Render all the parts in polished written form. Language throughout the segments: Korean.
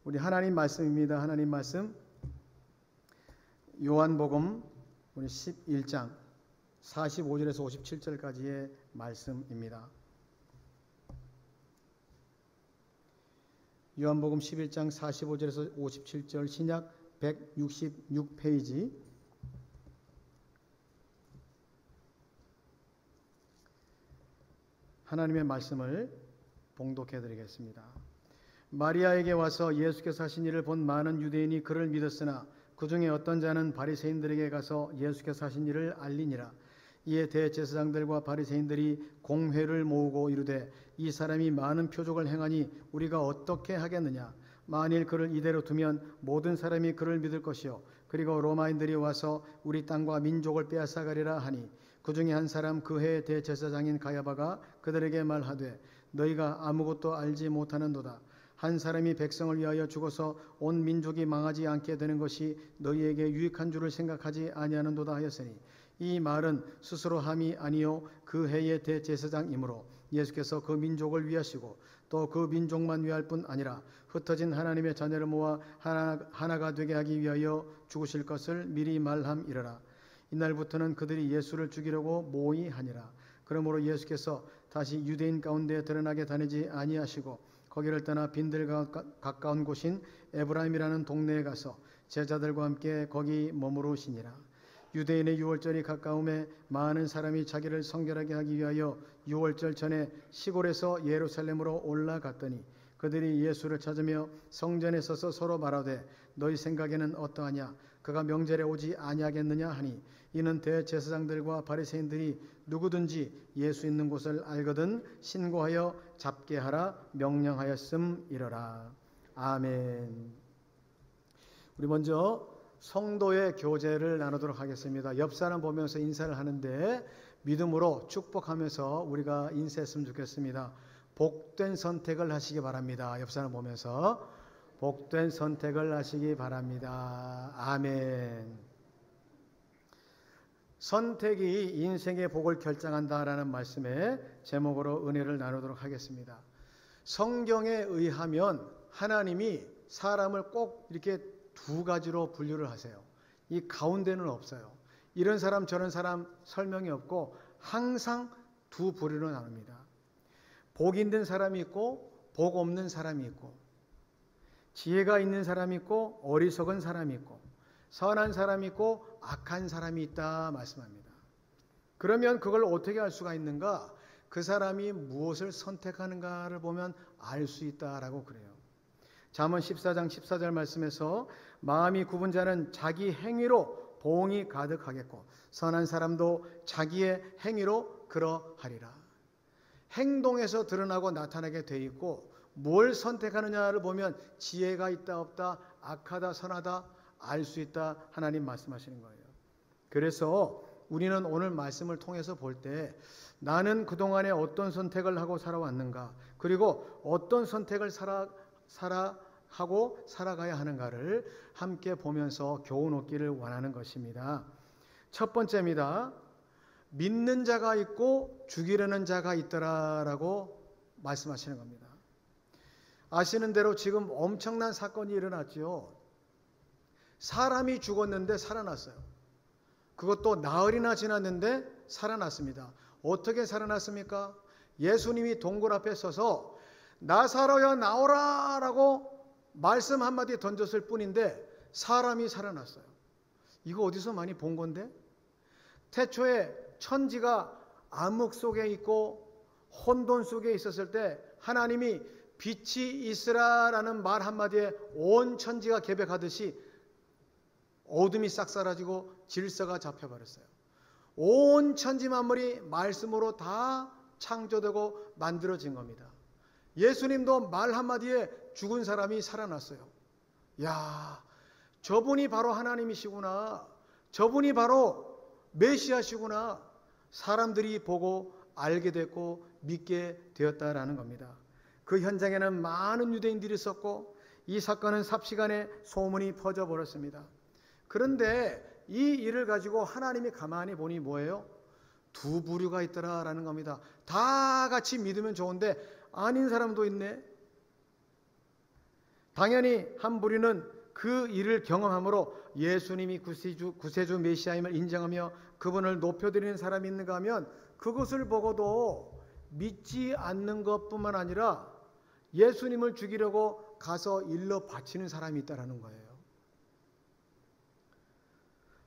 우리 하나님 말씀입니다. 하나님 말씀 요한복음 우리 11장 45절에서 57절까지의 말씀입니다. 요한복음 11장 45절에서 57절 신약 166페이지 하나님의 말씀을 봉독해 드리겠습니다. 마리아에게 와서 예수께서 하신 일을 본 많은 유대인이 그를 믿었으나 그 중에 어떤 자는 바리새인들에게 가서 예수께서 하신 일을 알리니라. 이에 대제사장들과 바리새인들이 공회를 모으고 이르되 이 사람이 많은 표적을 행하니 우리가 어떻게 하겠느냐. 만일 그를 이대로 두면 모든 사람이 그를 믿을 것이요 그리고 로마인들이 와서 우리 땅과 민족을 빼앗아가리라 하니 그 중에 한 사람 그 해의 대제사장인 가야바가 그들에게 말하되 너희가 아무것도 알지 못하는도다. 한 사람이 백성을 위하여 죽어서 온 민족이 망하지 않게 되는 것이 너희에게 유익한 줄을 생각하지 아니하는도다 하였으니 이 말은 스스로 함이 아니요 그 해의 대제사장이므로 예수께서 그 민족을 위하시고 또 그 민족만 위할 뿐 아니라 흩어진 하나님의 자녀를 모아 하나가 되게 하기 위하여 죽으실 것을 미리 말함이러라. 이날부터는 그들이 예수를 죽이려고 모의하니라. 그러므로 예수께서 다시 유대인 가운데 드러나게 다니지 아니하시고 거기를 떠나 빈들과 가까운 곳인 에브라임이라는 동네에 가서 제자들과 함께 거기 머무르시니라. 유대인의 유월절이 가까움에 많은 사람이 자기를 성결하게 하기 위하여 유월절 전에 시골에서 예루살렘으로 올라갔더니 그들이 예수를 찾으며 성전에 서서 서로 말하되 너희 생각에는 어떠하냐. 그가 명절에 오지 아니하겠느냐 하니 이는 대제사장들과 바리새인들이 누구든지 예수 있는 곳을 알거든 신고하여 잡게 하라 명령하였음이러라. 아멘. 우리 먼저 성도의 교제를 나누도록 하겠습니다. 옆 사람 보면서 인사를 하는데 믿음으로 축복하면서 우리가 인사했으면 좋겠습니다. 복된 선택을 하시기 바랍니다. 옆 사람 보면서 복된 선택을 하시기 바랍니다. 아멘. 선택이 인생의 복을 결정한다라는 말씀의 제목으로 은혜를 나누도록 하겠습니다. 성경에 의하면 하나님이 사람을 꼭 이렇게 두 가지로 분류를 하세요. 이 가운데는 없어요. 이런 사람 저런 사람 설명이 없고 항상 두 부류로 나눕니다. 복 있는 사람이 있고 복 없는 사람이 있고 지혜가 있는 사람이 있고 어리석은 사람이 있고 선한 사람이 있고 악한 사람이 있다 말씀합니다. 그러면 그걸 어떻게 알 수가 있는가? 그 사람이 무엇을 선택하는가를 보면 알 수 있다라고 그래요. 잠언 14장 14절 말씀에서 마음이 굽은 자는 자기 행위로 보응이 가득하겠고 선한 사람도 자기의 행위로 그러하리라. 행동에서 드러나고 나타나게 돼 있고 뭘 선택하느냐를 보면 지혜가 있다 없다 악하다 선하다 알 수 있다 하나님 말씀하시는 거예요. 그래서 우리는 오늘 말씀을 통해서 볼 때 나는 그동안에 어떤 선택을 하고 살아왔는가 그리고 어떤 선택을 하고 살아가야 하는가를 함께 보면서 교훈 얻기를 원하는 것입니다. 첫 번째입니다. 믿는 자가 있고 죽이려는 자가 있더라라고 말씀하시는 겁니다. 아시는 대로 지금 엄청난 사건이 일어났죠. 사람이 죽었는데 살아났어요. 그것도 나흘이나 지났는데 살아났습니다. 어떻게 살아났습니까? 예수님이 동굴 앞에 서서 나사로야 나오라 라고 말씀 한마디 던졌을 뿐인데 사람이 살아났어요. 이거 어디서 많이 본 건데? 태초에 천지가 암흑 속에 있고 혼돈 속에 있었을 때 하나님이 빛이 있으라라는 말 한마디에 온 천지가 개벽하듯이 어둠이 싹 사라지고 질서가 잡혀버렸어요. 온 천지 만물이 말씀으로 다 창조되고 만들어진 겁니다. 예수님도 말 한마디에 죽은 사람이 살아났어요. 야, 저분이 바로 하나님이시구나. 저분이 바로 메시아시구나. 사람들이 보고 알게 됐고 믿게 되었다라는 겁니다. 그 현장에는 많은 유대인들이 있었고 이 사건은 삽시간에 소문이 퍼져버렸습니다. 그런데 이 일을 가지고 하나님이 가만히 보니 뭐예요? 두 부류가 있더라라는 겁니다. 다 같이 믿으면 좋은데 아닌 사람도 있네. 당연히 한 무리는 그 일을 경험함으로 예수님이 구세주 메시아임을 인정하며 그분을 높여드리는 사람이 있는가 하면 그것을 보고도 믿지 않는 것뿐만 아니라 예수님을 죽이려고 가서 일러 바치는 사람이 있다는 거예요.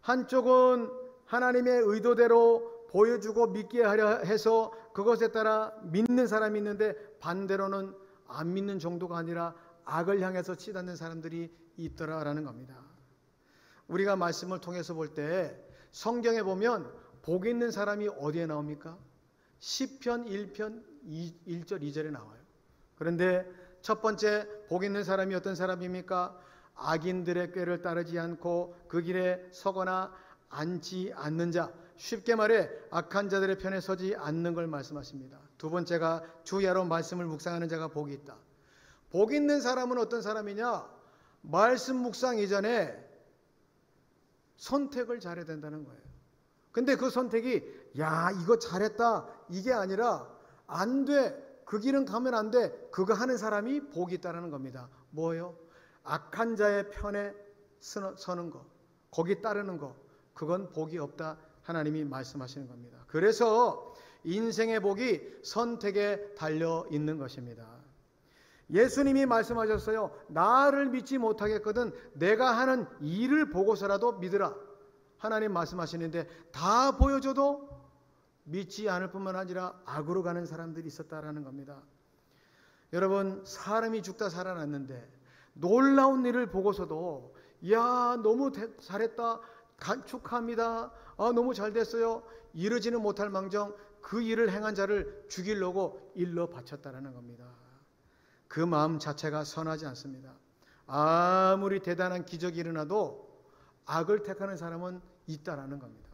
한쪽은 하나님의 의도대로 보여주고 믿게 하려 해서 그것에 따라 믿는 사람이 있는데, 반대로는 안 믿는 정도가 아니라 악을 향해서 치닫는 사람들이 있더라라는 겁니다. 우리가 말씀을 통해서 볼 때 성경에 보면 복 있는 사람이 어디에 나옵니까? 시편 1편 1절 2절에 나와요. 그런데 첫 번째 복 있는 사람이 어떤 사람입니까? 악인들의 꾀를 따르지 않고 그 길에 서거나 앉지 않는 자, 쉽게 말해 악한 자들의 편에 서지 않는 걸 말씀하십니다. 두 번째가 주야로 말씀을 묵상하는 자가 복이 있다. 복 있는 사람은 어떤 사람이냐? 말씀 묵상 이전에 선택을 잘해야 된다는 거예요. 근데 그 선택이 야 이거 잘했다 이게 아니라 안 돼, 그 길은 가면 안 돼, 그거 하는 사람이 복이 있다는 겁니다. 뭐예요? 악한 자의 편에 서는 거, 거기 따르는 거, 그건 복이 없다 하나님이 말씀하시는 겁니다. 그래서 인생의 복이 선택에 달려 있는 것입니다. 예수님이 말씀하셨어요. 나를 믿지 못하겠거든 내가 하는 일을 보고서라도 믿으라. 하나님 말씀하시는데 다 보여줘도 믿지 않을 뿐만 아니라 악으로 가는 사람들이 있었다라는 겁니다. 여러분, 사람이 죽다 살아났는데 놀라운 일을 보고서도 야 너무 잘했다, 축하합니다, 너무 잘 됐어요, 이르지는 못할 망정 그 일을 행한 자를 죽이려고 일러 바쳤다라는 겁니다. 그 마음 자체가 선하지 않습니다. 아무리 대단한 기적이 일어나도 악을 택하는 사람은 있다라는 겁니다.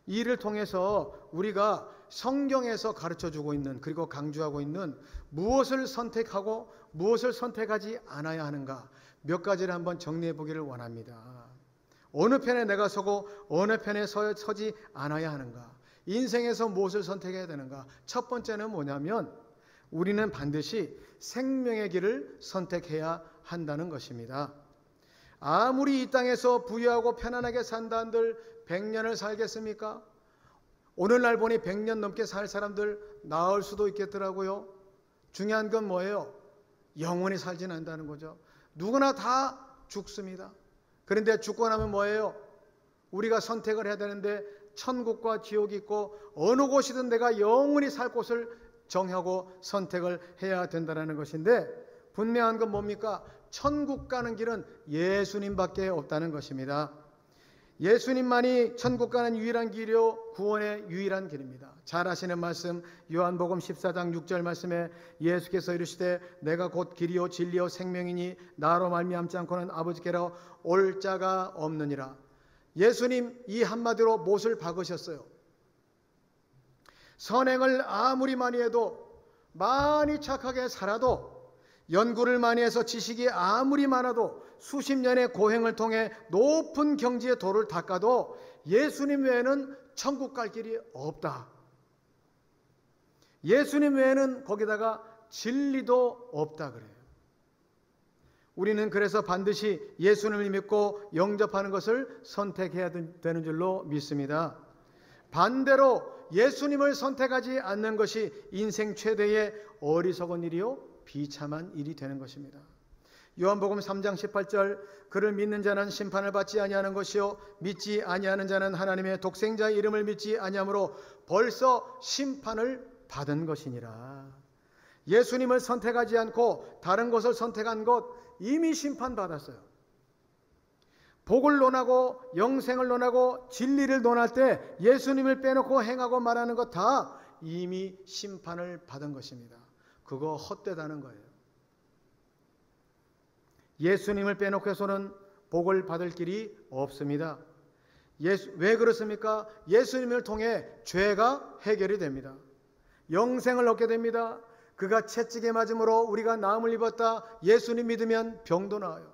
이 일을 통해서 우리가 성경에서 가르쳐주고 있는, 그리고 강조하고 있는 무엇을 선택하고 무엇을 선택하지 않아야 하는가 몇 가지를 한번 정리해 보기를 원합니다. 어느 편에 내가 서고 어느 편에 서지 않아야 하는가, 인생에서 무엇을 선택해야 되는가. 첫 번째는 뭐냐면 우리는 반드시 생명의 길을 선택해야 한다는 것입니다. 아무리 이 땅에서 부유하고 편안하게 산다 한들 100년을 살겠습니까? 오늘날 보니 100년 넘게 살 사람들 나을 수도 있겠더라고요. 중요한 건 뭐예요? 영원히 살지는 않는다는 거죠. 누구나 다 죽습니다. 그런데 죽고 나면 뭐예요? 우리가 선택을 해야 되는데 천국과 지옥이 있고 어느 곳이든 내가 영원히 살 곳을 정하고 선택을 해야 된다는 것인데, 분명한 건 뭡니까? 천국 가는 길은 예수님밖에 없다는 것입니다. 예수님만이 천국 가는 유일한 길이요 구원의 유일한 길입니다. 잘 아시는 말씀, 요한복음 14장 6절 말씀에 예수께서 이르시되 내가 곧 길이요 진리요 생명이니 나로 말미암지 않고는 아버지께로 올 자가 없느니라. 예수님 이 한마디로 못을 박으셨어요. 선행을 아무리 많이 해도, 많이 착하게 살아도, 연구를 많이 해서 지식이 아무리 많아도, 수십 년의 고행을 통해 높은 경지의 도를 닦아도 예수님 외에는 천국 갈 길이 없다. 예수님 외에는 거기다가 진리도 없다 그래요. 우리는 그래서 반드시 예수님을 믿고 영접하는 것을 선택해야 되는 줄로 믿습니다. 반대로 예수님을 선택하지 않는 것이 인생 최대의 어리석은 일이요 비참한 일이 되는 것입니다. 요한복음 3장 18절 그를 믿는 자는 심판을 받지 아니하는 것이요 믿지 아니하는 자는 하나님의 독생자의 이름을 믿지 아니하므로 벌써 심판을 받은 것이니라. 예수님을 선택하지 않고 다른 것을 선택한 것 이미 심판받았어요. 복을 논하고 영생을 논하고 진리를 논할 때 예수님을 빼놓고 행하고 말하는 것 다 이미 심판을 받은 것입니다. 그거 헛되다는 거예요. 예수님을 빼놓고서는 복을 받을 길이 없습니다. 왜 그렇습니까? 예수님을 통해 죄가 해결이 됩니다. 영생을 얻게 됩니다. 그가 채찍에 맞음으로 우리가 나음을 입었다. 예수님 믿으면 병도 나아요.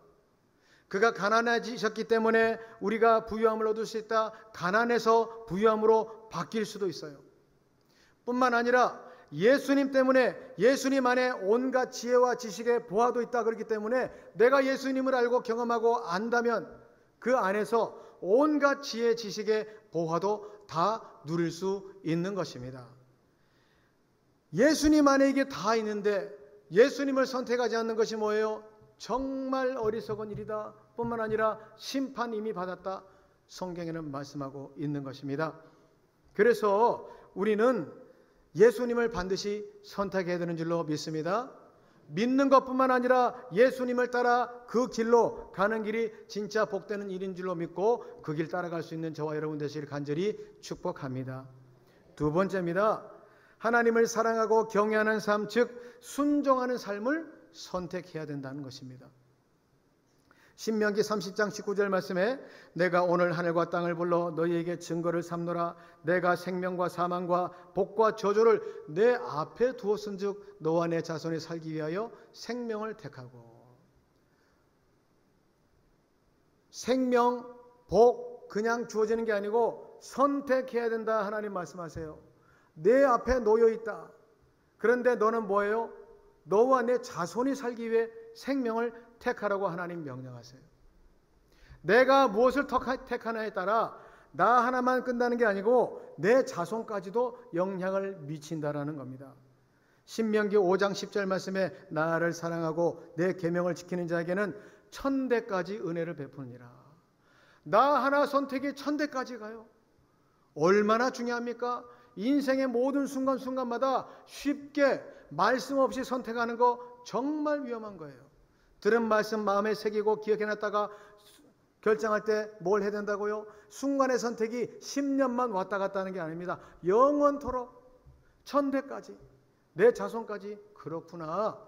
그가 가난해지셨기 때문에 우리가 부유함을 얻을 수 있다. 가난해서 부유함으로 바뀔 수도 있어요. 뿐만 아니라 예수님 때문에, 예수님 안에 온갖 지혜와 지식의 보화도 있다 그렇기 때문에 내가 예수님을 알고 경험하고 안다면 그 안에서 온갖 지혜 지식의 보화도 다 누릴 수 있는 것입니다. 예수님 안에 이게 다 있는데 예수님을 선택하지 않는 것이 뭐예요? 정말 어리석은 일이다 뿐만 아니라 심판 이미 받았다, 성경에는 말씀하고 있는 것입니다. 그래서 우리는 예수님을 반드시 선택해야 되는 줄로 믿습니다. 믿는 것뿐만 아니라 예수님을 따라 그 길로 가는 길이 진짜 복되는 일인 줄로 믿고 그 길 따라갈 수 있는 저와 여러분 되시길 간절히 축복합니다. 두 번째입니다. 하나님을 사랑하고 경외하는 삶, 즉 순종하는 삶을 선택해야 된다는 것입니다. 신명기 30장 19절 말씀에 내가 오늘 하늘과 땅을 불러 너희에게 증거를 삼노라. 내가 생명과 사망과 복과 저주를 내 앞에 두었은즉 너와 내 자손이 살기 위하여 생명을 택하고. 생명, 복 그냥 주어지는 게 아니고 선택해야 된다 하나님 말씀하세요. 내 앞에 놓여 있다. 그런데 너는 뭐예요? 너와 내 자손이 살기 위해 생명을 택하라고 하나님 명령하세요. 내가 무엇을 택하냐에 따라 나 하나만 끝나는 게 아니고 내 자손까지도 영향을 미친다라는 겁니다. 신명기 5장 10절 말씀에 나를 사랑하고 내 계명을 지키는 자에게는 1000대까지 은혜를 베푸니라. 나 하나 선택이 1000대까지 가요. 얼마나 중요합니까? 인생의 모든 순간순간마다 쉽게 말씀 없이 선택하는 거 정말 위험한 거예요. 들은 말씀 마음에 새기고 기억해놨다가 결정할 때 뭘 해야 된다고요? 순간의 선택이 10년만 왔다 갔다 하는 게 아닙니다. 영원토록 1000대까지 내 자손까지. 그렇구나.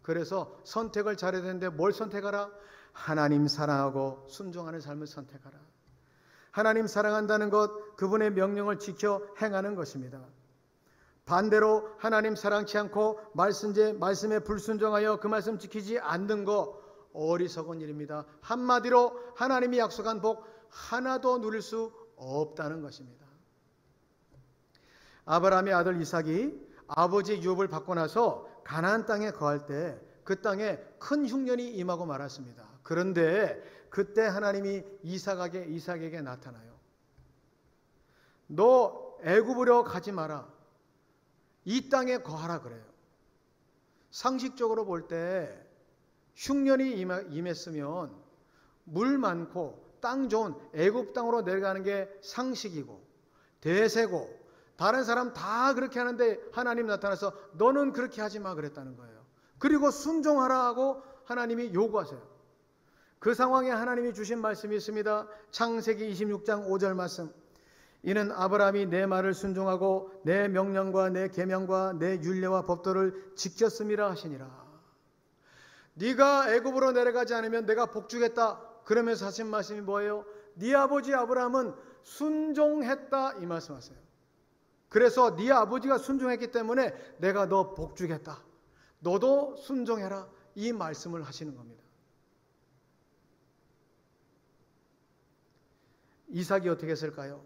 그래서 선택을 잘해야 되는데 뭘 선택하라? 하나님 사랑하고 순종하는 삶을 선택하라. 하나님 사랑한다는 것, 그분의 명령을 지켜 행하는 것입니다. 반대로 하나님 사랑치 않고 말씀에 불순종하여 그 말씀 지키지 않는 거 어리석은 일입니다. 한마디로 하나님이 약속한 복 하나도 누릴 수 없다는 것입니다. 아브라함의 아들 이삭이 아버지 유업을 받고 나서 가나안 땅에 거할 때 그 땅에 큰 흉년이 임하고 말았습니다. 그런데 그때 하나님이 이삭에게 나타나요. 너 애굽으로 가지 마라. 이 땅에 거하라 그래요. 상식적으로 볼 때 흉년이 임했으면 물 많고 땅 좋은 애굽 땅으로 내려가는 게 상식이고 대세고 다른 사람 다 그렇게 하는데 하나님 나타나서 너는 그렇게 하지 마 그랬다는 거예요. 그리고 순종하라 하고 하나님이 요구하세요. 그 상황에 하나님이 주신 말씀이 있습니다. 창세기 26장 5절 말씀. 이는 아브라함이 내 말을 순종하고 내 명령과 내 계명과 내 율례와 법도를 지켰음이라 하시니라. 네가 애굽으로 내려가지 않으면 내가 복 주겠다. 그러면서 하신 말씀이 뭐예요? 네 아버지 아브라함은 순종했다 이 말씀하세요. 그래서 네 아버지가 순종했기 때문에 내가 너 복 주겠다. 너도 순종해라 이 말씀을 하시는 겁니다. 이삭이 어떻게 했을까요?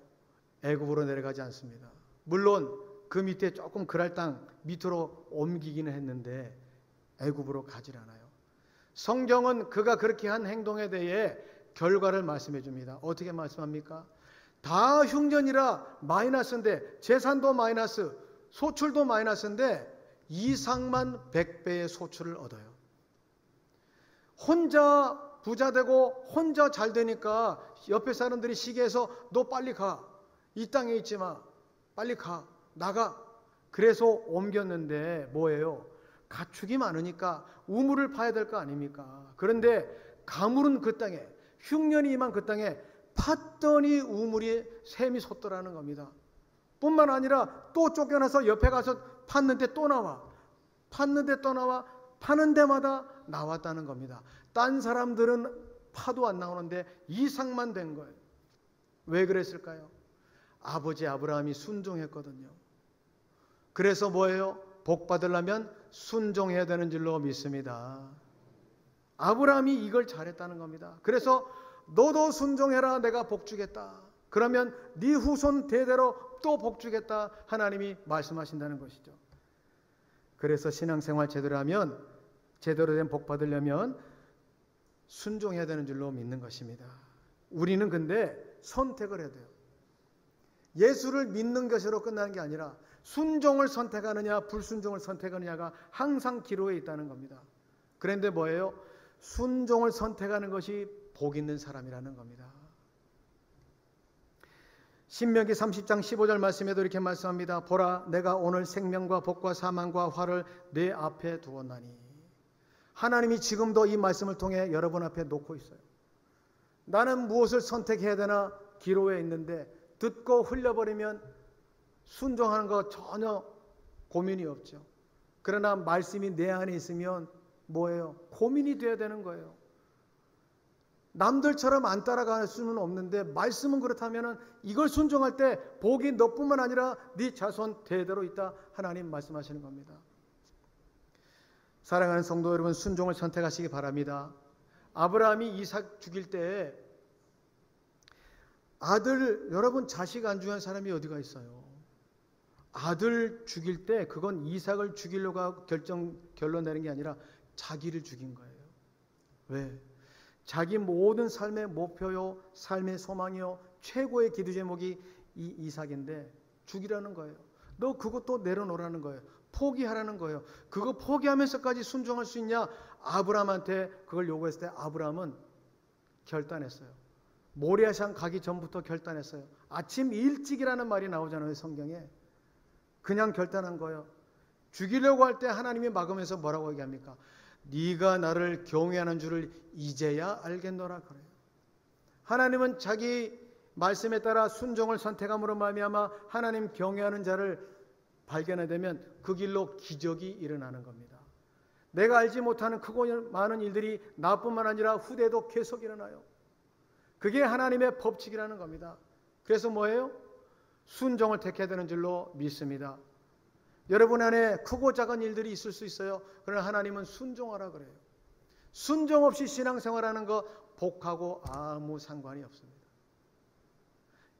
애굽으로 내려가지 않습니다. 물론 그 밑에 조금 그랄 땅 밑으로 옮기기는 했는데 애굽으로 가질 않아요. 성경은 그가 그렇게 한 행동에 대해 결과를 말씀해 줍니다. 어떻게 말씀합니까? 다 흉년이라 마이너스인데 재산도 마이너스, 소출도 마이너스인데 이삭만 100배의 소출을 얻어요. 혼자 부자 되고 혼자 잘 되니까 옆에 사람들이 시기해서 너 빨리 가. 이 땅에 있지 마. 빨리 가. 나가. 그래서 옮겼는데 뭐예요? 가축이 많으니까 우물을 파야 될 거 아닙니까? 그런데 가물은 그 땅에 흉년이 임한 그 땅에 팠더니 우물이 샘이 솟더라는 겁니다. 뿐만 아니라 또 쫓겨나서 옆에 가서 팠는데 또 나와. 팠는데 또 나와. 파는 데마다 나왔다는 겁니다. 딴 사람들은 파도 안 나오는데 이삭만 된 거예요. 왜 그랬을까요? 아버지 아브라함이 순종했거든요. 그래서 뭐예요? 복 받으려면 순종해야 되는 줄로 믿습니다. 아브라함이 이걸 잘했다는 겁니다. 그래서 너도 순종해라. 내가 복 주겠다. 그러면 네 후손 대대로 또 복 주겠다. 하나님이 말씀하신다는 것이죠. 그래서 신앙생활 제대로 된 복 받으려면 순종해야 되는 줄로 믿는 것입니다. 우리는 근데 선택을 해야 돼요. 예수를 믿는 것으로 끝나는 게 아니라 순종을 선택하느냐 불순종을 선택하느냐가 항상 기로에 있다는 겁니다. 그런데 뭐예요? 순종을 선택하는 것이 복 있는 사람이라는 겁니다. 신명기 30장 15절 말씀에도 이렇게 말씀합니다. 보라, 내가 오늘 생명과 복과 사망과 화를 내 앞에 두었나니. 하나님이 지금도 이 말씀을 통해 여러분 앞에 놓고 있어요. 나는 무엇을 선택해야 되나 기로에 있는데 듣고 흘려버리면 순종하는 거 전혀 고민이 없죠. 그러나 말씀이 내 안에 있으면 뭐예요? 고민이 돼야 되는 거예요. 남들처럼 안 따라갈 수는 없는데 말씀은 그렇다면 이걸 순종할 때 복이 너뿐만 아니라 네 자손 대대로 있다 하나님 말씀하시는 겁니다. 사랑하는 성도 여러분, 순종을 선택하시기 바랍니다. 아브라함이 이삭 죽일 때 여러분 자식 안 죽인 사람이 어디가 있어요? 아들 죽일 때 그건 이삭을 죽이려고 결론 내는 게 아니라 자기를 죽인 거예요. 왜? 자기 모든 삶의 목표요, 삶의 소망이요, 최고의 기도 제목이 이 이삭인데 죽이라는 거예요. 너 그것도 내려놓으라는 거예요. 포기하라는 거예요. 그거 포기하면서까지 순종할 수 있냐? 아브라함한테 그걸 요구했을 때 아브라함은 결단했어요. 모리아산 가기 전부터 결단했어요. 아침 일찍이라는 말이 나오잖아요, 성경에. 그냥 결단한 거예요. 죽이려고 할 때 하나님이 막으면서 뭐라고 얘기합니까? 네가 나를 경외하는 줄을 이제야 알겠노라 그래요. 하나님은 자기 말씀에 따라 순종을 선택함으로 말미암아 하나님 경외하는 자를 발견하게 되면 그 길로 기적이 일어나는 겁니다. 내가 알지 못하는 크고 많은 일들이 나뿐만 아니라 후대도 계속 일어나요. 그게 하나님의 법칙이라는 겁니다. 그래서 뭐예요? 순종을 택해야 되는 줄로 믿습니다. 여러분 안에 크고 작은 일들이 있을 수 있어요. 그러나 하나님은 순종하라 그래요. 순종 없이 신앙생활하는 거 복하고 아무 상관이 없습니다.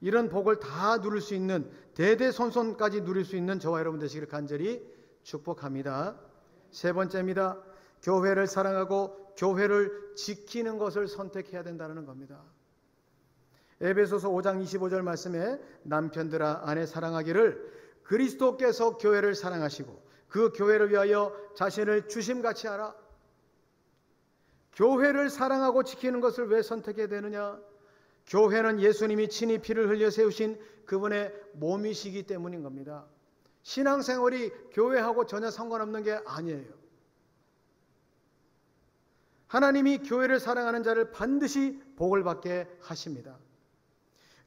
이런 복을 다 누릴 수 있는, 대대손손까지 누릴 수 있는 저와 여러분 되시기를 간절히 축복합니다. 세 번째입니다. 교회를 사랑하고 교회를 지키는 것을 선택해야 된다는 겁니다. 에베소서 5장 25절 말씀에 남편들아 아내 사랑하기를 그리스도께서 교회를 사랑하시고 그 교회를 위하여 자신을 주심같이 하라. 교회를 사랑하고 지키는 것을 왜 선택해야 되느냐? 교회는 예수님이 친히 피를 흘려 세우신 그분의 몸이시기 때문인 겁니다. 신앙생활이 교회하고 전혀 상관없는 게 아니에요. 하나님이 교회를 사랑하는 자를 반드시 복을 받게 하십니다.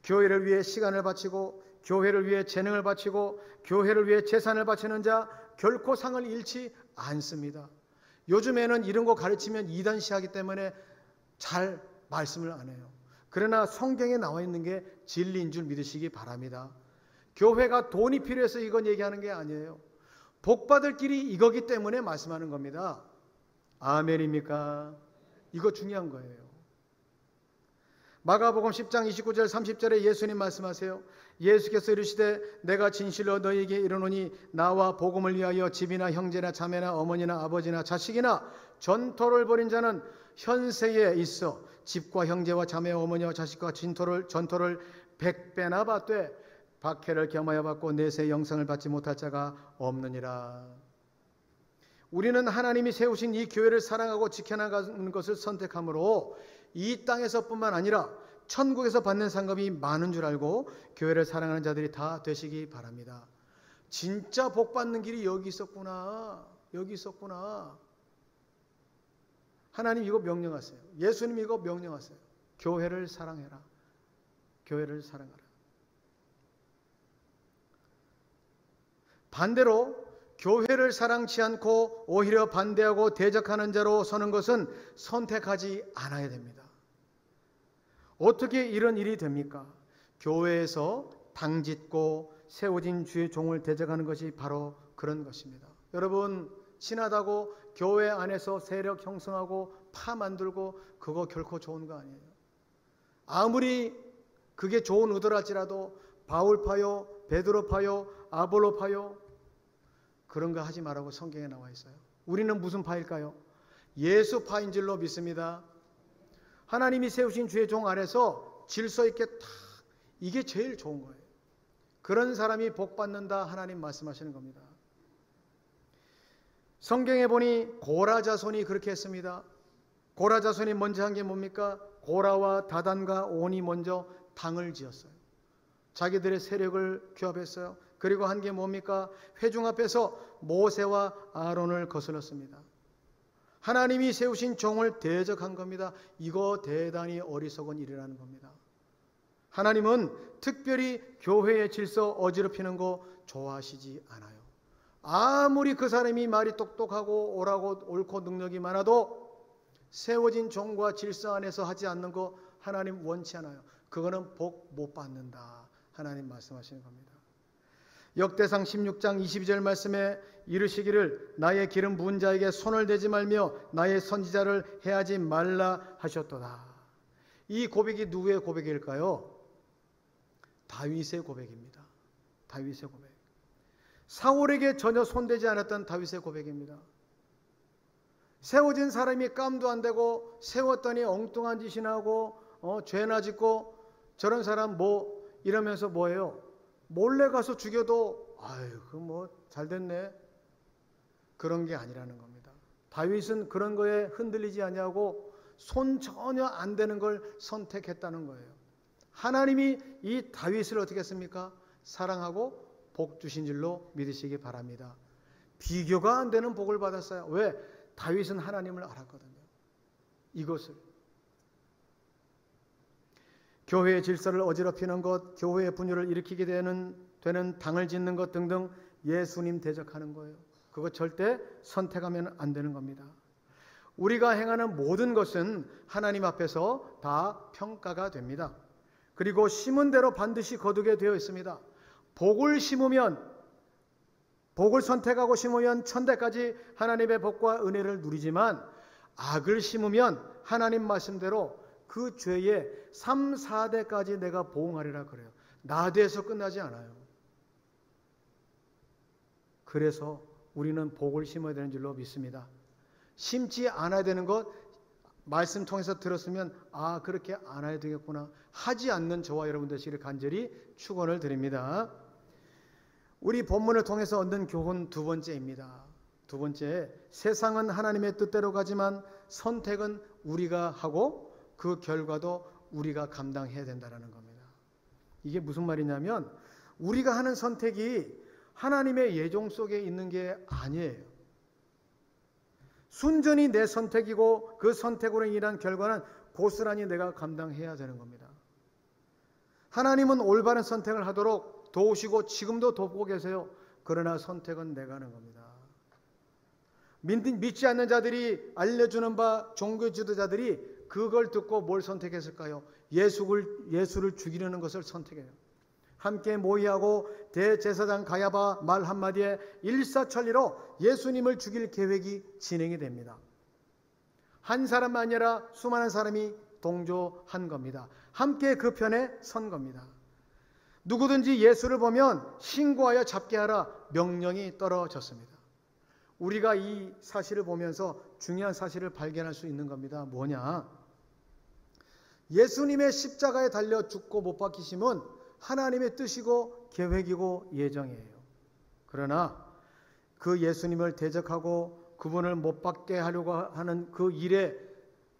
교회를 위해 시간을 바치고 교회를 위해 재능을 바치고 교회를 위해 재산을 바치는 자 결코 상을 잃지 않습니다. 요즘에는 이런 거 가르치면 이단시하기 때문에 잘 말씀을 안 해요. 그러나 성경에 나와 있는 게 진리인 줄 믿으시기 바랍니다. 교회가 돈이 필요해서 이건 얘기하는 게 아니에요. 복받을 길이 이거기 때문에 말씀하는 겁니다. 아멘입니까? 이거 중요한 거예요. 마가복음 10장 29절 30절에 예수님 말씀하세요. 예수께서 이르시되 내가 진실로 너희에게 이르노니 나와 복음을 위하여 집이나 형제나 자매나 어머니나 아버지나 자식이나 전토를 벌인 자는 현세에 있어 집과 형제와 자매와 어머니와 자식과 전토를 100배나 받되 박해를 겸하여 받고 내세 영생을 받지 못할 자가 없느니라. 우리는 하나님이 세우신 이 교회를 사랑하고 지켜나가는 것을 선택함으로 이 땅에서뿐만 아니라 천국에서 받는 상급이 많은 줄 알고 교회를 사랑하는 자들이 다 되시기 바랍니다. 진짜 복 받는 길이 여기 있었구나. 여기 있었구나. 하나님 이거 명령하세요. 예수님 이거 명령하세요. 교회를 사랑해라. 교회를 사랑하라. 반대로 교회를 사랑치 않고 오히려 반대하고 대적하는 자로 서는 것은 선택하지 않아야 됩니다. 어떻게 이런 일이 됩니까? 교회에서 당짓고 세워진 주의 종을 대적하는 것이 바로 그런 것입니다. 여러분, 친하다고 교회 안에서 세력 형성하고 파 만들고 그거 결코 좋은 거 아니에요. 아무리 그게 좋은 의도랄지라도 바울파요, 베드로파요, 아볼로파요 그런 거 하지 말라고 성경에 나와 있어요. 우리는 무슨 파일까요? 예수 파인 줄로 믿습니다. 하나님이 세우신 주의 종 아래서 질서 있게 탁, 이게 제일 좋은 거예요. 그런 사람이 복 받는다 하나님 말씀하시는 겁니다. 성경에 보니 고라 자손이 그렇게 했습니다. 고라 자손이 먼저 한 게 뭡니까? 고라와 다단과 온이 먼저 당을 지었어요. 자기들의 세력을 규합했어요. 그리고 한 게 뭡니까? 회중 앞에서 모세와 아론을 거슬렀습니다. 하나님이 세우신 종을 대적한 겁니다. 이거 대단히 어리석은 일이라는 겁니다. 하나님은 특별히 교회의 질서 어지럽히는 거 좋아하시지 않아요. 아무리 그 사람이 말이 똑똑하고 옳고 능력이 많아도 세워진 종과 질서 안에서 하지 않는 거 하나님 원치 않아요. 그거는 복 못 받는다. 하나님 말씀하시는 겁니다. 역대상 16장 22절 말씀에 이르시기를 나의 기름 부은 자에게 손을 대지 말며 나의 선지자를 해하지 말라 하셨도다. 이 고백이 누구의 고백일까요? 다윗의 고백입니다. 다윗의 고백. 사울에게 전혀 손대지 않았던 다윗의 고백입니다. 세워진 사람이 깜도 안 되고 세웠더니 엉뚱한 짓이나 하고 죄나 짓고 저런 사람 뭐 이러면서 뭐예요? 몰래 가서 죽여도 아유 그 뭐 잘됐네. 그런 게 아니라는 겁니다. 다윗은 그런 거에 흔들리지 아니하고 손 전혀 안 되는 걸 선택했다는 거예요. 하나님이 이 다윗을 어떻게 했습니까? 사랑하고 복 주신 줄로 믿으시기 바랍니다. 비교가 안 되는 복을 받았어요. 왜? 다윗은 하나님을 알았거든요. 이것을 교회의 질서를 어지럽히는 것, 교회의 분열을 일으키게 되는 당을 짓는 것 등등 예수님 대적하는 거예요. 그거 절대 선택하면 안 되는 겁니다. 우리가 행하는 모든 것은 하나님 앞에서 다 평가가 됩니다. 그리고 심은 대로 반드시 거두게 되어 있습니다. 복을 선택하고 심으면 천대까지 하나님의 복과 은혜를 누리지만 악을 심으면 하나님 말씀대로 그 죄의 3, 4대까지 내가 보응하리라 그래요. 나대에서 끝나지 않아요. 그래서 우리는 복을 심어야 되는 줄로 믿습니다. 심지 않아야 되는 것 말씀 통해서 들었으면 아 그렇게 안 해야 되겠구나 하지 않는 저와 여러분 되시기를 간절히 축원을 드립니다. 우리 본문을 통해서 얻는 교훈 두 번째입니다. 두 번째, 세상은 하나님의 뜻대로 가지만 선택은 우리가 하고 그 결과도 우리가 감당해야 된다는 겁니다. 이게 무슨 말이냐면 우리가 하는 선택이 하나님의 예정 속에 있는 게 아니에요. 순전히 내 선택이고 그 선택으로 인한 결과는 고스란히 내가 감당해야 되는 겁니다. 하나님은 올바른 선택을 하도록 도우시고 지금도 돕고 계세요. 그러나 선택은 내가 하는 겁니다. 믿지 않는 자들이 알려주는 바 종교 지도자들이 그걸 듣고 뭘 선택했을까요? 예수를 죽이려는 것을 선택해요. 함께 모의하고 대제사장 가야바 말 한마디에 일사천리로 예수님을 죽일 계획이 진행이 됩니다. 한 사람만 아니라 수많은 사람이 동조한 겁니다. 함께 그 편에 선 겁니다. 누구든지 예수를 보면 신고하여 잡게 하라 명령이 떨어졌습니다. 우리가 이 사실을 보면서 중요한 사실을 발견할 수 있는 겁니다. 뭐냐? 예수님의 십자가에 달려 죽고 못 박히심은 하나님의 뜻이고 계획이고 예정이에요. 그러나 그 예수님을 대적하고 그분을 못 박게 하려고 하는 그 일에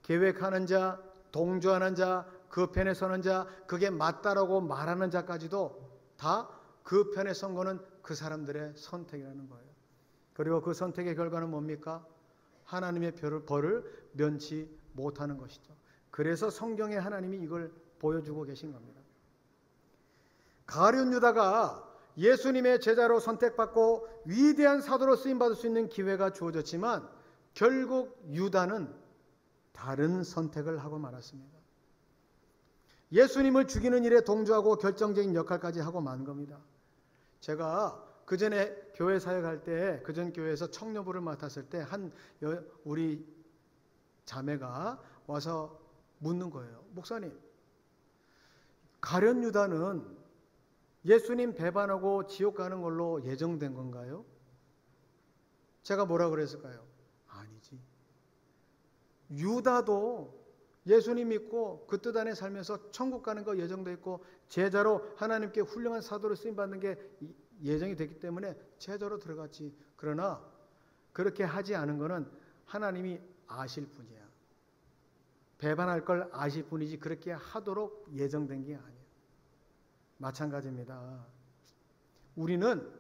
계획하는 자, 동조하는 자, 그 편에 서는 자, 그게 맞다라고 말하는 자까지도 다 그 편에 선 거는 그 사람들의 선택이라는 거예요. 그리고 그 선택의 결과는 뭡니까? 하나님의 벌을 면치 못하는 것이죠. 그래서 성경에 하나님이 이걸 보여주고 계신 겁니다. 가룟 유다가 예수님의 제자로 선택받고 위대한 사도로 쓰임받을 수 있는 기회가 주어졌지만 결국 유다는 다른 선택을 하고 말았습니다. 예수님을 죽이는 일에 동조하고 결정적인 역할까지 하고 만 겁니다. 제가 그 전에 교회 사역할 때 그전 교회에서 청년부를 맡았을 때 우리 자매가 와서 묻는 거예요. 목사님, 가룟 유다는 예수님 배반하고 지옥 가는 걸로 예정된 건가요? 제가 뭐라 그랬을까요? 아니지. 유다도 예수님 믿고 그 뜻 안에 살면서 천국 가는 거 예정돼 있고 제자로 하나님께 훌륭한 사도로 쓰임받는 게 예정이 됐기 때문에 제자로 들어갔지. 그러나 그렇게 하지 않은 거는 하나님이 아실 뿐이야. 배반할 걸 아실 뿐이지 그렇게 하도록 예정된 게 아니야. 마찬가지입니다. 우리는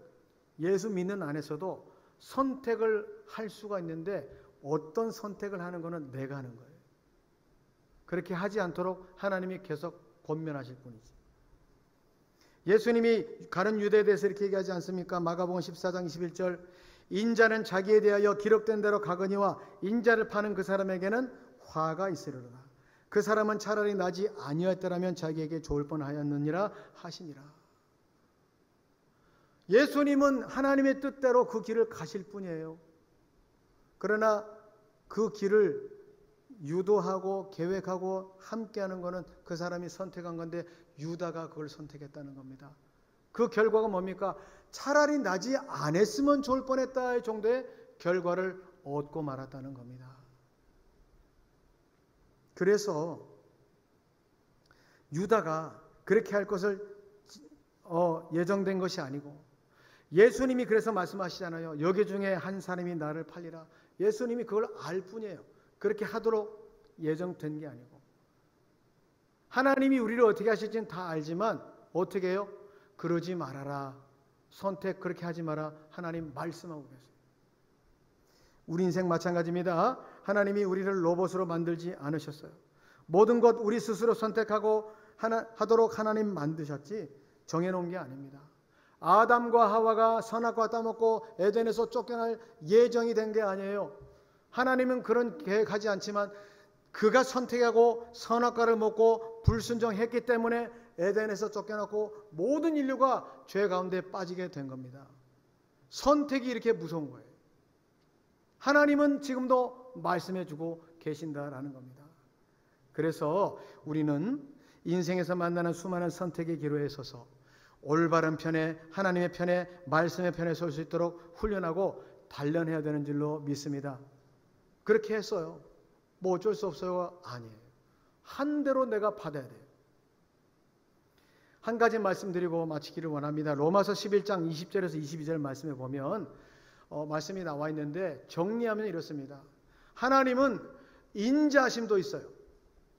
예수 믿는 안에서도 선택을 할 수가 있는데 어떤 선택을 하는 거는 내가 하는 거예요. 그렇게 하지 않도록 하나님이 계속 권면하실 뿐이지. 예수님이 가는 유대에 대해서 이렇게 얘기하지 않습니까? 마가복음 14장 21절 인자는 자기에 대하여 기록된 대로 가거니와 인자를 파는 그 사람에게는 화가 있으리로다. 그 사람은 차라리 나지 아니었더라면 자기에게 좋을 뻔하였느니라 하시니라. 예수님은 하나님의 뜻대로 그 길을 가실 뿐이에요. 그러나 그 길을 유도하고 계획하고 함께하는 것은 그 사람이 선택한 건데 유다가 그걸 선택했다는 겁니다. 그 결과가 뭡니까? 차라리 나지 않았으면 좋을 뻔했다 정도의 결과를 얻고 말았다는 겁니다. 그래서 유다가 그렇게 할 것을 예정된 것이 아니고 예수님이 그래서 말씀하시잖아요. 여기 중에 한 사람이 나를 팔리라. 예수님이 그걸 알 뿐이에요. 그렇게 하도록 예정된 게 아니고 하나님이 우리를 어떻게 하실지는 다 알지만 어떻게 해요? 그러지 말아라. 선택 그렇게 하지 마라. 하나님 말씀하고 계세요. 우리 인생 마찬가지입니다. 하나님이 우리를 로봇으로 만들지 않으셨어요. 모든 것 우리 스스로 선택하고 하도록 하나님 만드셨지 정해놓은 게 아닙니다. 아담과 하와가 선악과 따먹고 에덴에서 쫓겨날 예정이 된 게 아니에요. 하나님은 그런 계획하지 않지만 그가 선택하고 선악과를 먹고 불순종했기 때문에 에덴에서 쫓겨났고 모든 인류가 죄 가운데 빠지게 된 겁니다. 선택이 이렇게 무서운 거예요. 하나님은 지금도 말씀해주고 계신다라는 겁니다. 그래서 우리는 인생에서 만나는 수많은 선택의 기로에 서서 올바른 편에 하나님의 편에 말씀의 편에 설 수 있도록 훈련하고 단련해야 되는 줄로 믿습니다. 그렇게 했어요. 뭐 어쩔 수 없어요? 아니에요. 한 대로 내가 받아야 돼요. 한 가지 말씀드리고 마치기를 원합니다. 로마서 11장 20절에서 22절 말씀에 보면 말씀이 나와 있는데 정리하면 이렇습니다. 하나님은 인자하심도 있어요.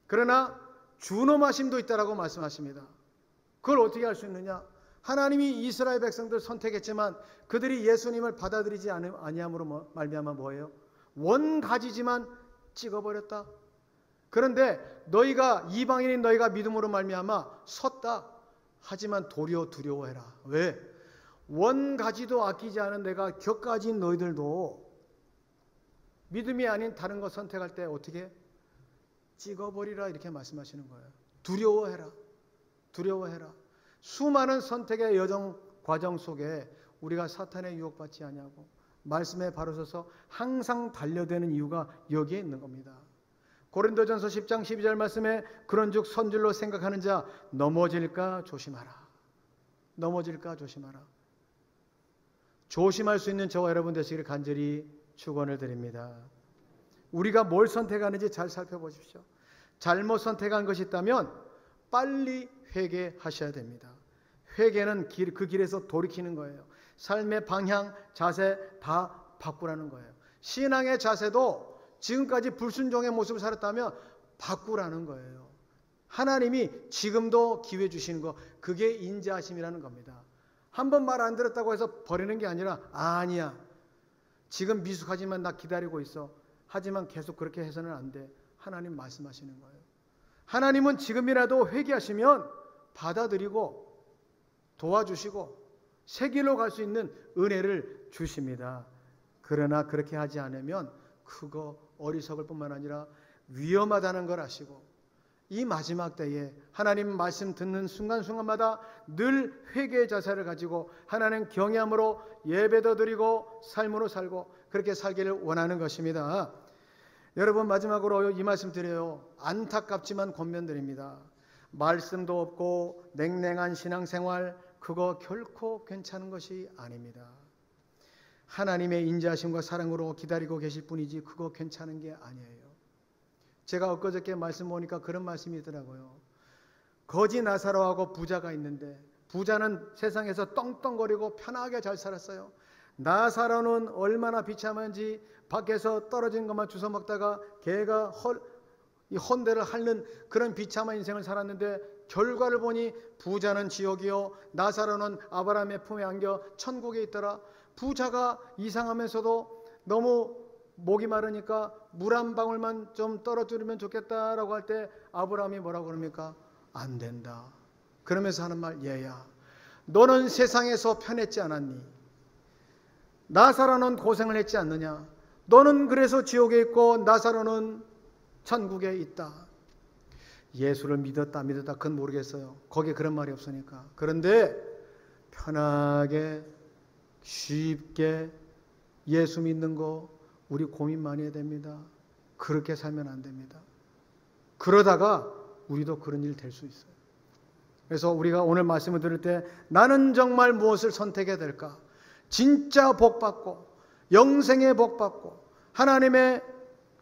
그러나 준엄하심도 있다라고 말씀하십니다. 그걸 어떻게 할 수 있느냐? 하나님이 이스라엘 백성들 선택했지만 그들이 예수님을 받아들이지 아니함으로 말미암아 뭐예요? 원가지지만 찍어버렸다. 그런데 너희가 이방인인 너희가 믿음으로 말미암아 섰다. 하지만 도리어 두려워해라. 왜? 원가지도 아끼지 않은 내가 격가진 너희들도 믿음이 아닌 다른 거 선택할 때 어떻게? 찍어버리라 이렇게 말씀하시는 거예요. 두려워해라. 두려워해라. 수많은 선택의 여정 과정 속에 우리가 사탄의 유혹받지 아니하고 말씀에 바로 서서 항상 달려드는 이유가 여기에 있는 겁니다. 고린도전서 10장 12절 말씀에 그런즉 선줄로 생각하는 자 넘어질까 조심하라. 넘어질까 조심하라. 조심할 수 있는 저와 여러분 되시기를 간절히 축원을 드립니다. 우리가 뭘 선택하는지 잘 살펴보십시오. 잘못 선택한 것이 있다면 빨리 회개하셔야 됩니다. 회개는 그 길에서 돌이키는 거예요. 삶의 방향, 자세 다 바꾸라는 거예요. 신앙의 자세도 지금까지 불순종의 모습을 살았다면 바꾸라는 거예요. 하나님이 지금도 기회 주시는 거, 그게 인자하심이라는 겁니다. 한 번 말 안 들었다고 해서 버리는 게 아니라 아니야. 지금 미숙하지만 나 기다리고 있어. 하지만 계속 그렇게 해서는 안 돼. 하나님 말씀하시는 거예요. 하나님은 지금이라도 회개하시면 받아들이고 도와주시고 새 길로 갈 수 있는 은혜를 주십니다. 그러나 그렇게 하지 않으면 그거 어리석을 뿐만 아니라 위험하다는 걸 아시고 이 마지막 때에 하나님 말씀 듣는 순간순간마다 늘 회개의 자세를 가지고 하나님 경외함으로 예배도 드리고 삶으로 살고 그렇게 살기를 원하는 것입니다. 여러분 마지막으로 이 말씀 드려요. 안타깝지만 권면드립니다. 말씀도 없고 냉랭한 신앙생활 그거 결코 괜찮은 것이 아닙니다. 하나님의 인자하심과 사랑으로 기다리고 계실 뿐이지 그거 괜찮은 게 아니에요. 제가 엊그저께 말씀 보니까 그런 말씀이 있더라고요. 거지 나사로하고 부자가 있는데 부자는 세상에서 떵떵거리고 편하게 잘 살았어요. 나사로는 얼마나 비참한지 밖에서 떨어진 것만 주워 먹다가 개가 이 헌대를 핥는 그런 비참한 인생을 살았는데 결과를 보니 부자는 지옥이요 나사로는 아브라함의 품에 안겨 천국에 있더라. 부자가 이상하면서도 너무 목이 마르니까 물 한 방울만 좀 떨어뜨리면 좋겠다라고 할 때 아브라함이 뭐라고 그럽니까? 안 된다. 그러면서 하는 말, 얘야 너는 세상에서 편했지 않았니? 나사로는 고생을 했지 않느냐? 너는 그래서 지옥에 있고 나사로는 천국에 있다. 예수를 믿었다 그건 모르겠어요. 거기에 그런 말이 없으니까. 그런데 편하게 쉽게 예수 믿는 거 우리 고민 많이 해야 됩니다. 그렇게 살면 안 됩니다. 그러다가 우리도 그런 일 될 수 있어요. 그래서 우리가 오늘 말씀을 들을 때 나는 정말 무엇을 선택해야 될까? 진짜 복받고 영생의 복받고 하나님의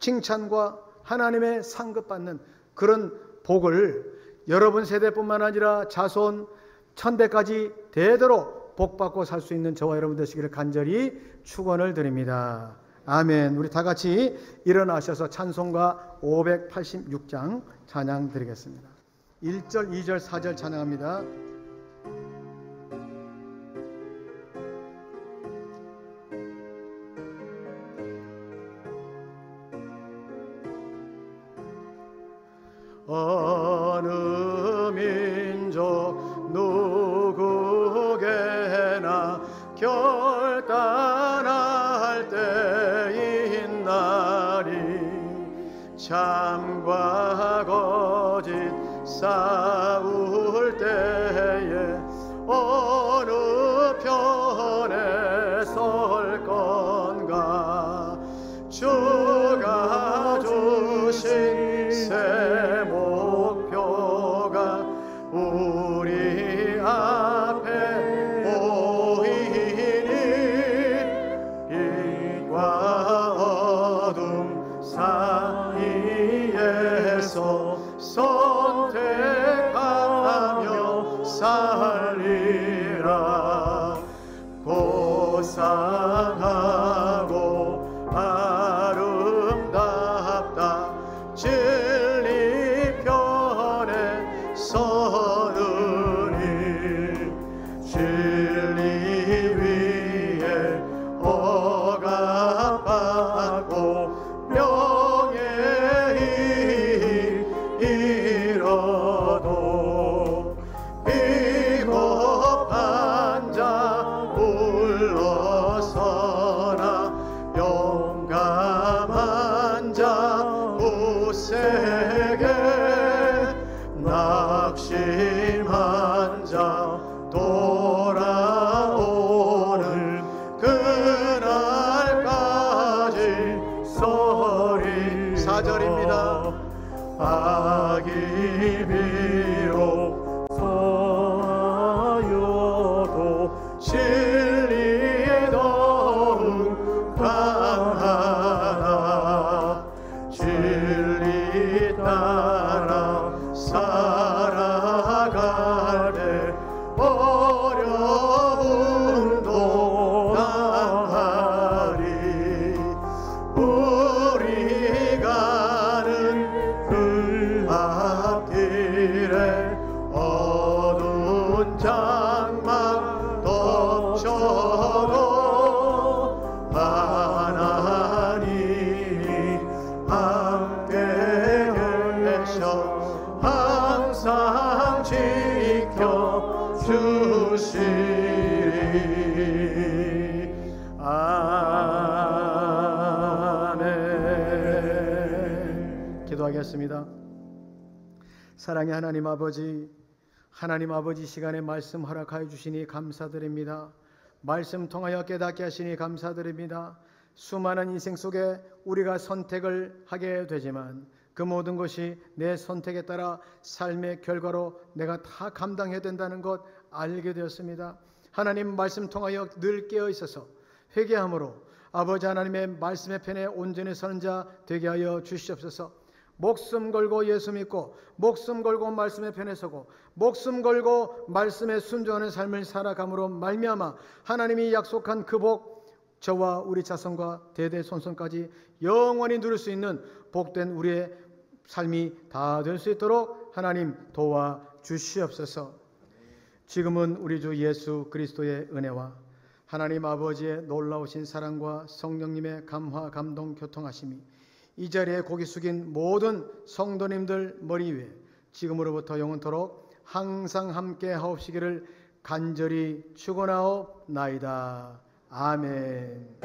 칭찬과 하나님의 상급받는 그런 복을 여러분 세대뿐만 아니라 자손 천대까지 대대로 복받고 살 수 있는 저와 여러분 되시기를 간절히 축원을 드립니다. 아멘. 우리 다 같이 일어나셔서 찬송가 586장 찬양 드리겠습니다. 1절, 2절, 4절 찬양합니다. 어느 민족 누구게나 결단할 때인 날이 참과 거짓 싸울 때에 어느 편에 설 건가 주가 주신 새 목표가 우리 앞에 보이니 빛과 어둠 사이에서 선택하며 살리라. 고상하고 아름답다 진리 편에 서느니 진리 위에 억압받고 명예히 잃어도 비겁한 자 물러서나 용감한 자 굳세게 낙심한 자 돌아오는 그날까지 서리. 4절입니다. 악이 비록 서하여도 진리에 더욱 강하다. 진리 따라 살아갈 때 어려움도 당하리. 우리 가는 그 앞길에 어두운 장막 덮쳐도 하나님이 함께 계셔 항상 지켜주시리. 아멘. 기도하겠습니다. 사랑의 하나님 아버지, 하나님 아버지 시간에 말씀 허락하여 주시니 감사드립니다. 말씀 통하여 깨닫게 하시니 감사드립니다. 수많은 인생 속에 우리가 선택을 하게 되지만 그 모든 것이 내 선택에 따라 삶의 결과로 내가 다 감당해야 된다는 것 알게 되었습니다. 하나님 말씀 통하여 늘 깨어 있어서 회개함으로 아버지 하나님의 말씀의 편에 온전히 서는 자 되게 하여 주시옵소서. 목숨 걸고 예수 믿고 목숨 걸고 말씀의 편에 서고 목숨 걸고 말씀에 순종하는 삶을 살아감으로 말미암아 하나님이 약속한 그 복, 저와 우리 자손과 대대손손까지 영원히 누릴 수 있는 복된 우리의 삶이 다 될 수 있도록 하나님 도와 주시옵소서. 지금은 우리 주 예수 그리스도의 은혜와 하나님 아버지의 놀라우신 사랑과 성령님의 감화 감동 교통하심이 이 자리에 고개 숙인 모든 성도님들 머리 위에 지금으로부터 영원토록 항상 함께 하옵시기를 간절히 축원하옵나이다. 아멘.